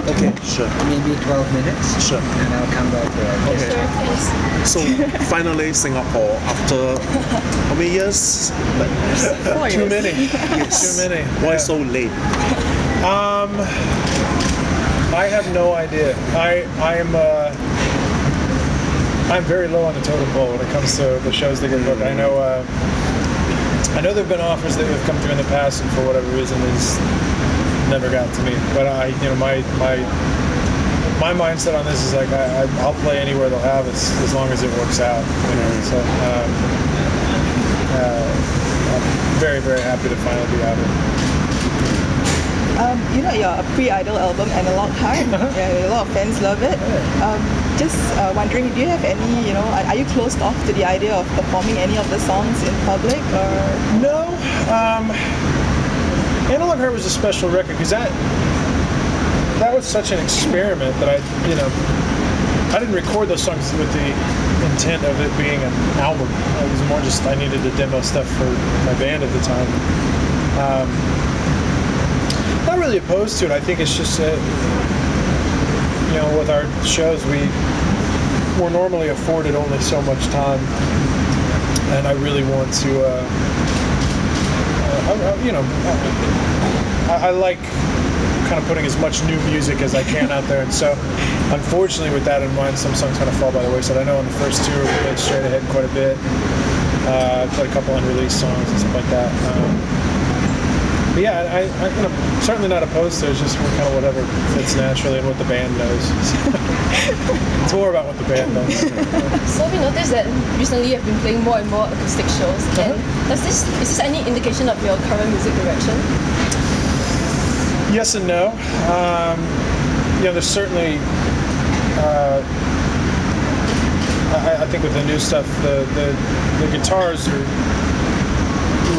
Okay, sure. Maybe 12 minutes. Sure. And I'll come back here. Okay. Sure, thanks. So finally, Singapore after how many years? Like, Too many. yes. Too many. Why Yeah. so late? I have no idea. I'm very low on the totem pole when it comes to the shows that get booked. I know there've been offers that have come through in the past, and for whatever reason, it's never got to me. But my mindset on this is like I'll play anywhere they'll have us as long as it works out. So I'm very, very happy to finally be out here. Your pre-Idol album, Analog Heart, a lot of fans love it. Just wondering, do you have any, are you closed off to the idea of performing any of the songs in public? Or? No. Analog Heart was a special record because that was such an experiment that I didn't record those songs with the intent of it being an album. It was more just I needed to demo stuff for my band at the time. Not really opposed to it. I think it's just with our shows we're normally afforded only so much time, and I really want to I like kind of putting as much new music as I can out there, and so unfortunately with that in mind, some songs kind of fall by the wayside. I know on the first tour we played Straight Ahead quite a bit. I played a couple unreleased songs and stuff like that. But yeah, I'm certainly not opposed to it. It's just kind of whatever fits naturally and what the band knows. It's more about what the band knows. So we noticed that recently you've been playing more and more acoustic shows. And is this any indication of your current music direction? Yes and no. There's certainly. I think with the new stuff, the guitars are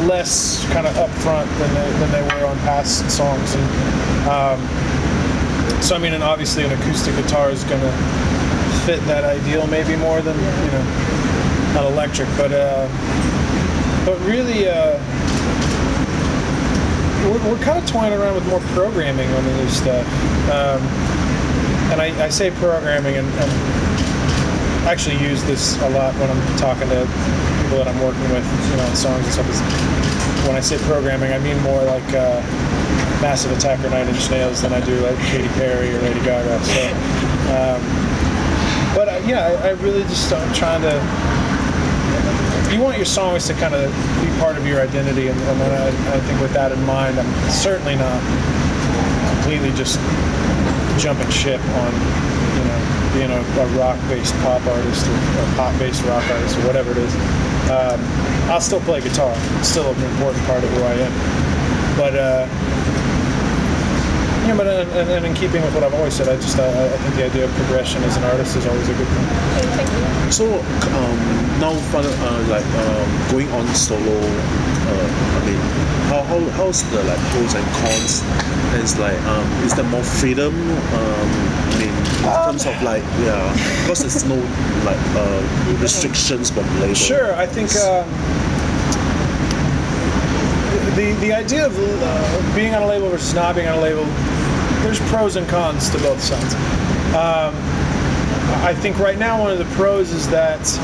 less kind of upfront than they were on past songs, and so I mean, and obviously an acoustic guitar is going to fit that ideal maybe more than an electric, but really we're kind of toying around with more programming on the new stuff, and I say programming and I actually use this a lot when I'm talking to people that I'm working with, on songs and stuff. When I say programming, I mean more like Massive Attack or Nine Inch Nails than I do like Katy Perry or Lady Gaga. So, I really just I'm trying to. You want your songs to kind of be part of your identity, and then I think with that in mind, I'm certainly not completely just jumping ship on, being a rock-based pop artist or a pop-based rock artist or whatever it is. I'll still play guitar. It's still an important part of who I am. But and in keeping with what I've always said, I think the idea of progression as an artist is always a good thing. Thank you. So now, going on solo, how's the pros and cons? Is is there more freedom? In terms of because there's no restrictions from label. Sure, I think the idea of being on a label versus not being on a label, there's pros and cons to both sides. I think right now one of the pros is that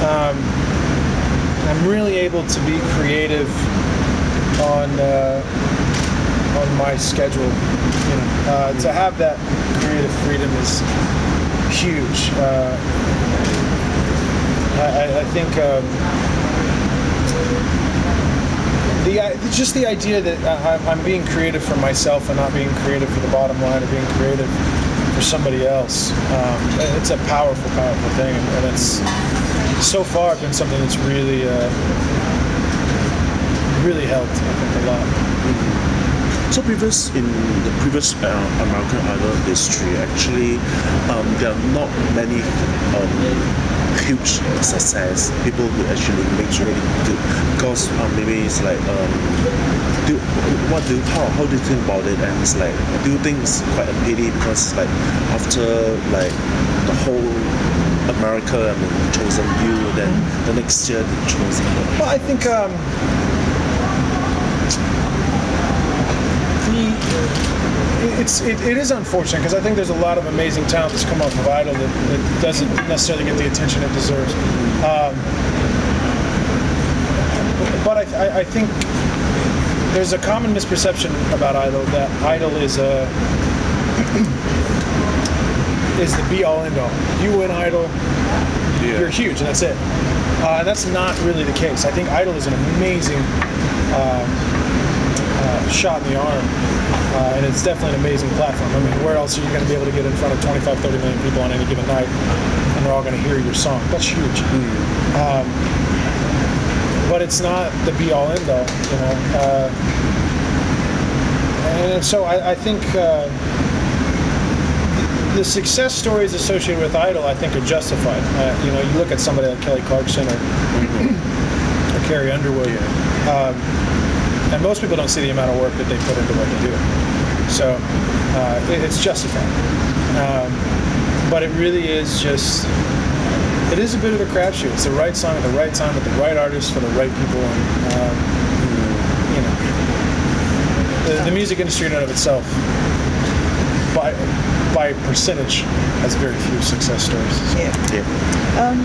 I'm really able to be creative on my schedule. To have that creative freedom is huge. I think just the idea that I'm being creative for myself and not being creative for the bottom line or being creative for somebody else. It's a powerful, powerful thing, and it's so far been something that's really, really helped, I think, a lot. So in the previous American Idol history, actually, there are not many huge success. People who actually make really good, because maybe it's how do you think about it? And it's do you think it's quite a pity because after the whole America chosen you, then the next year they chose you? Well, I think it is unfortunate because I think there's a lot of amazing talent that's come off of Idol that doesn't necessarily get the attention it deserves. But I think there's a common misperception about Idol that Idol is the be-all end-all. You win Idol, you're huge, and that's it. And that's not really the case. I think Idol is an amazing shot in the arm, and it's definitely an amazing platform. I mean, where else are you going to be able to get in front of 25, 30 million people on any given night, and they're all going to hear your song? That's huge. But it's not the be-all end-all, you know. And so I think the success stories associated with Idol, I think, are justified. You know, you look at somebody like Kelly Clarkson or Carrie Underwood, and most people don't see the amount of work that they put into what they do. So it's justified. But it really is just, it is a bit of a crapshoot. It's the right song at the right time with the right artist for the right people. And, you know, the music industry in and of itself, by percentage, has very few success stories.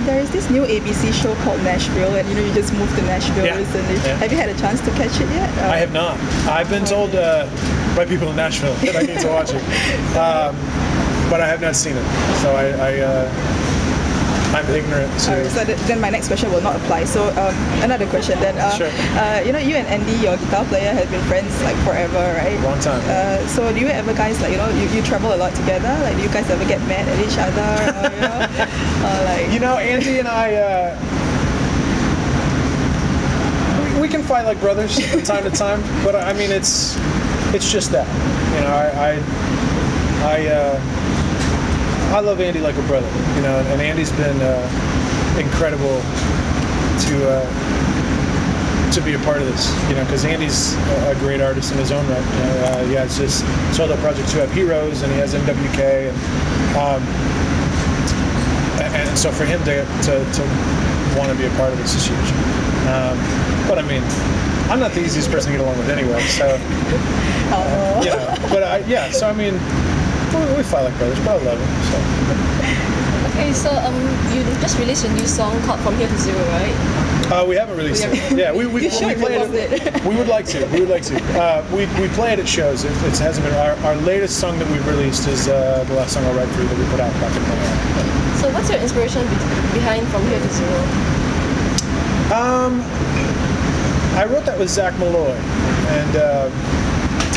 There is this new ABC show called Nashville, and you know you just moved to Nashville recently. Have you had a chance to catch it yet? I have not. I've been told by people in Nashville that I need to watch it, but I have not seen it. So I'm ignorant to. So then my next question will not apply. So another question then. Sure. You know, you and Andy, your guitar player, have been friends like forever, right? Long time. So do you ever guys like, you know, you travel a lot together? Like, do you guys ever get mad at each other? Or, you know, like. You know, Andy and I. We can fight like brothers from time to time, but I mean it's just that. You know, I love Andy like a brother, you know, and Andy's been incredible to be a part of this, you know, because Andy's a great artist in his own right. You know, he has his solo projects who have Heroes, and he has MWK, and so for him to want to be a part of this is huge. But I mean, I'm not the easiest person to get along with anyway, so you know. But so I mean. We fight like brothers, but I love him. So. Okay, so you just released a new song called From Here to Zero, right? We haven't released it. Yeah, we played it. We would like to. We play it at shows. It hasn't been our latest song that we've released is the last song I'll Write For You that we put out back in May. So what's your inspiration behind From Here to Zero? I wrote that with Zach Malloy, and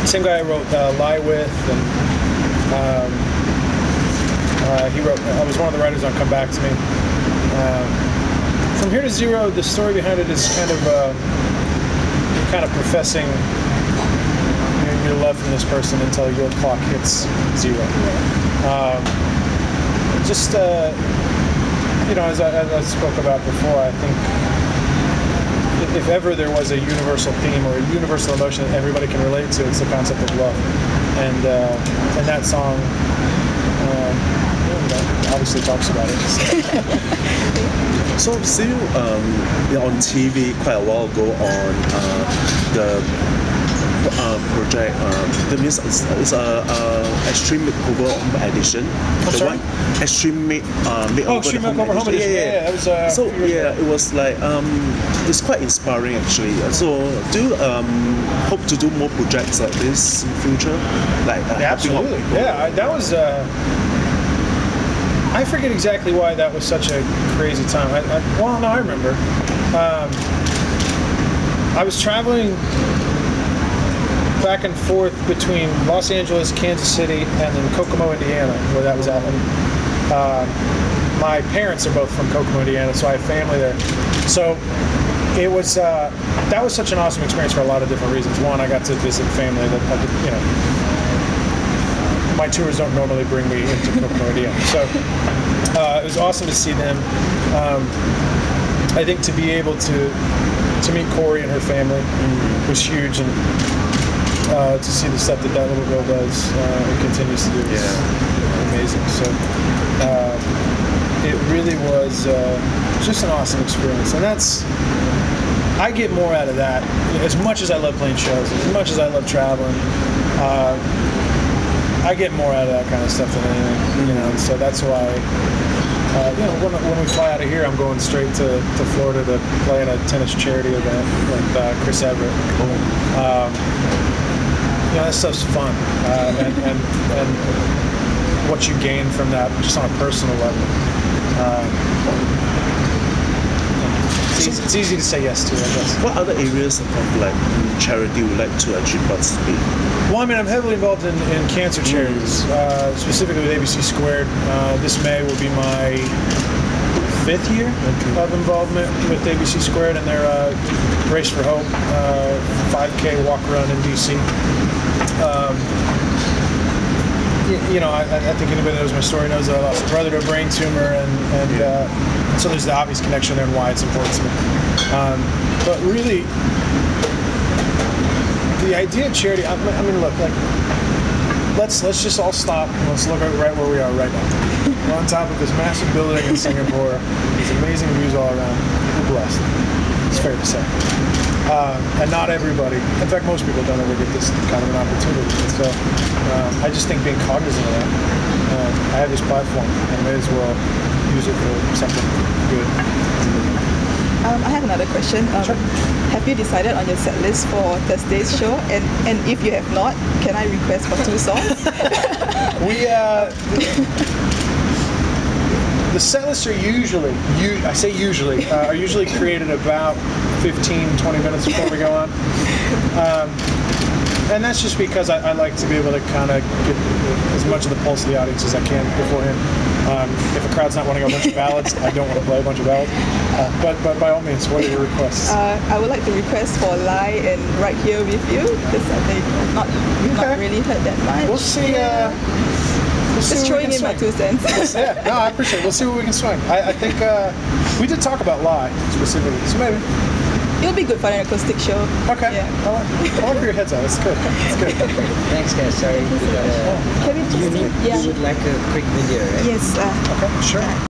same guy I wrote Lie With, and he wrote. I was one of the writers on Come Back to Me. From Here to Zero, the story behind it is kind of professing your love from this person until your clock hits zero. You know, as I spoke about before, I think if ever there was a universal theme or a universal emotion that everybody can relate to, it's the concept of love. And that song obviously talks about it. So I've seen you on TV quite a while ago on the project. The means it's Extreme Makeover Edition. Sorry? Extreme Makeover. Extreme Makeover Home Edition. Yeah, that was. So it was like it's quite inspiring actually. So do you hope to do more projects like this in the future? Like absolutely. Yeah, that was. I forget exactly why that was such a crazy time. I remember. I was traveling back and forth between Los Angeles, Kansas City, and then Kokomo, Indiana, where that was at. And, my parents are both from Kokomo, Indiana, so I have family there. So it was that was such an awesome experience for a lot of different reasons. One, I got to visit family that you know. My tours don't normally bring me into Kokomo, Indiana. So it was awesome to see them. I think to be able to meet Corey and her family was huge, and to see the stuff that little girl does and continues to do is amazing. So it really was just an awesome experience, and I get more out of that. As much as I love playing shows, as much as I love traveling. I get more out of that kind of stuff than anything, you know. And so that's why, you know, when we fly out of here, I'm going straight to Florida to play at a tennis charity event with Chris Everett. You know, that stuff's fun, and what you gain from that, just on a personal level. It's easy to say yes to, I guess. What other areas of like charity would like to actually participate? Well, I mean, I'm heavily involved in cancer charities, specifically with ABC Squared. This May will be my 5th year of involvement with ABC Squared and their Race for Hope 5K walk run in DC. You know, I think anybody that knows my story knows that I lost a brother to a brain tumor, and so there's the obvious connection there and why it's important to me. But really, the idea of charity, I mean, look, like, let's just all stop and let's look at right where we are right now. We're on top of this massive building in Singapore. There's amazing views all around. We're blessed. It's fair to say. And not everybody, in fact, most people don't ever get this kind of an opportunity. And so I just think being cognizant of that, I have this platform, and I may as well use it for something good. I have another question. Sure. Have you decided on your set list for Thursday's show? And if you have not, can I request for 2 songs? The set lists are usually, I say usually, are usually created about 15, 20 minutes before we go on. And that's just because I like to be able to kind of get as much of the pulse of the audience as I can beforehand. If a crowd's not wanting a bunch of ballads, I don't want to play a bunch of ballads. But by all means, what are your requests? I would like to request for Lie and Right Here With You, because I think we've not really heard that much. We'll see. Just throwing in my 2 cents. Yeah, no, I appreciate it. We'll see what we can swing. I think we did talk about Lie specifically, so maybe. It'll be good for an acoustic show. Okay. Yeah. I like where your head's at. It's good. It's good. Thanks, guys. Sorry, we got Can we just you would like a quick video, right? Yes. Okay, sure.